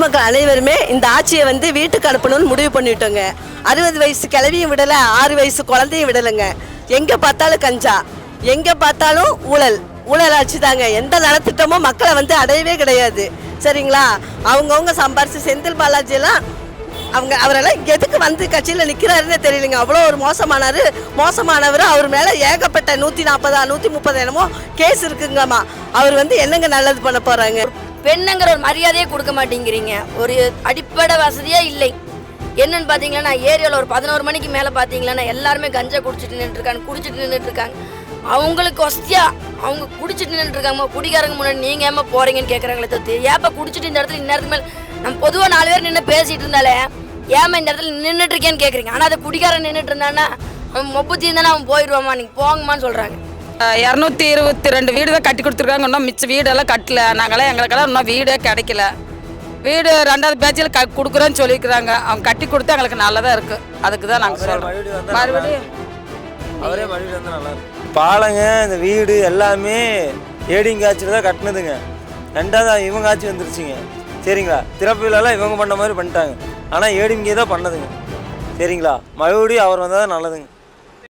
மக்கள் அனைவருமே இந்த ஆட்சியை வந்து வீட்டுக்கு அனுப்பணும்னு முடிவு பண்ணிட்டோங்க. 60 வயசு கிழவியும் விடலை, 6 வயசு குழந்தையும் விடலைங்க. எங்கே பார்த்தாலும் கஞ்சா, எங்கே பார்த்தாலும் ஊழல் ஆட்சி தாங்க. எந்த நலத்திட்டமும் மக்களை வந்து அடையவே கிடையாது. சரிங்களா? அவங்கவுங்க சம்பாரிச்சு செந்தில் பாலாஜியெல்லாம் அவரெல்லாம் எதுக்கு வந்து கட்சியில் நிற்கிறாருன்னு தெரியலைங்க. அவ்வளோ ஒரு மோசமானவர். அவர் மேலே ஏகப்பட்ட 140 130 என்னமோ கேஸ் இருக்குங்கம்மா. அவர் வந்து என்னங்க நல்லது பண்ண போகிறாங்க? பெண்ணுங்கிற ஒரு மரியாதையே கொடுக்க மாட்டேங்கிறீங்க. ஒரு அடிப்படை வசதியே இல்லை. என்னன்னு பார்த்தீங்கன்னா, ஏரியாவில் ஒரு 11 மணிக்கு மேலே பார்த்தீங்கன்னா எல்லாருமே கஞ்சா குடிச்சிட்டு நின்றுருக்காங்க. அவங்களுக்கு வசதியா அவங்க குடிச்சிட்டு நின்றுருக்காங்க. குடிக்காரங்க முன்னாடி நீங்கள் ஏமா போகிறீங்கன்னு கேட்குறாங்களே தவிர்த்து, ஏப்பா குடிச்சிட்டு இந்த இடத்துல இந்நேரத்துக்கு மேலே நம்ம பொதுவாக 4 பேர் நின்று பேசிகிட்டு இருந்தாலே ஏமா இந்த இடத்துல நின்றுட்டு இருக்கேன்னு கேட்குறீங்க. ஆனால் அதை குடிக்காரன் நின்றுட்டு இருந்தானா அவன் மொப்பத்தி இருந்தானே அவன் போயிடுவாமா, நீங்கள் போங்கம்மான்னு சொல்கிறாங்க. 222 வீடு தான் கட்டி கொடுத்துருக்காங்க. இன்னும் மிச்ச வீடெல்லாம் கட்டல. நாங்களாம் எங்களுக்கெல்லாம் இன்னும் வீடே கிடைக்கல. வீடு 2வது பேட்சில் கொடுக்குறோன்னு சொல்லியிருக்கிறாங்க. அவங்க கட்டி கொடுத்தா எங்களுக்கு நல்லதாக இருக்குது. அதுக்கு தான் நாங்கள் சொல்கிறோம். மறுபடியும் அவரே மறுபடியும் வந்து நல்லா இருக்கு. பாலங்க இந்த வீடு எல்லாமே ஏடிங்க ஆட்சியில் தான் கட்டினதுங்க. 2வது இவங்க ஆட்சி வந்துருச்சுங்க. சரிங்களா? திறப்பு விழாலாம் இவங்க பண்ண மாதிரி பண்ணிட்டாங்க. ஆனால் ஏடிங்க தான் பண்ணதுங்க. சரிங்களா? மறுபடியும் அவர் வந்தால் தான் நல்லதுங்க.